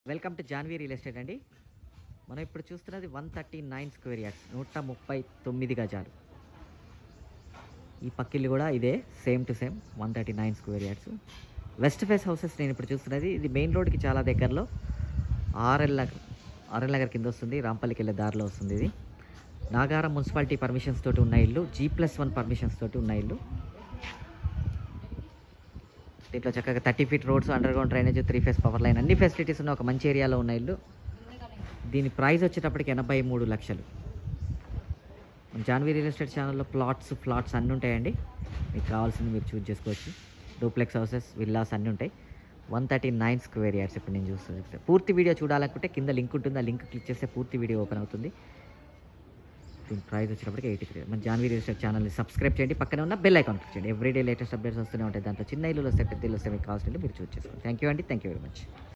Welcome to Janhvi real estate అండి. మనం ఇప్పుడు చూస్తున్నది 139 స్క్వేర్ యార్డ్స్, 139 గజాలు. ఈ పక్కిల్లు కూడా ఇదే, same to same 139 square yards. West face houses నేను ఇప్పుడు చూస్తున్నది. ఇది మెయిన్ రోడ్కి చాలా దగ్గరలో, ఆర్ఎల్ నగర్ కింద వస్తుంది, రాంపల్లికి వెళ్ళే దారిలో వస్తుంది. ఇది నాగారం మున్సిపాలిటీ పర్మిషన్స్ తోటి ఉన్న ఇల్లు, G+1 పర్మిషన్స్ తోటి ఉన్న ఇల్లు. దీంట్లో చక్కగా 30 feet roads, under ground drainage, 3 phase power line, అన్ని ఫెసిలిటీస్ ఉన్న ఒక మంచి ఏరియాలో ఉన్న ఇల్లు. దీని ప్రైస్ వచ్చేటప్పటికి 83 లక్షలు. జాన్వీ రియల్ ఎస్టేట్ ఛానల్లో ఫ్లాట్స్ అన్నీ ఉంటాయండి. మీకు కావాల్సింది మీరు చూస్ చేసుకోవచ్చు. డూప్లెక్స్ హౌసెస్, విల్లాస్ అన్నీ ఉంటాయి. 139 స్క్వేర్ యార్డ్స్ ఇప్పుడు నేను చూస్తాను. పూర్తి వీడియో చూడాలనుకుంటే కింద లింక్ ఉంటుంది, ఆ లింక్ క్లిక్ చేస్తే పూర్తి వీడియో ఓపెన్ అవుతుంది. దీని ప్రైస్ వచ్చేటప్పటికి 83. మన జాన్వీ రియల్ ఎస్టేట్ ఛానల్ని సబ్స్క్రైబ్ చేయండి, పక్కనే ఉన్న బెల్ ఐకాన్ క్లిక్ చేయండి. ఎవ్రీడే లేటెస్ట్ అప్డేట్స్ వస్తూనే ఉంటాయి. దాంట్లో చిన్న ఇల్లు వస్తే, పెద్ద ఇల్లు వస్తే, మీకు కావాల్సింది మీరు చూస్ చేసుకోండి. థ్యాంక్ యూ అండి, థ్యాంక్ యూ వెరీ మచ్.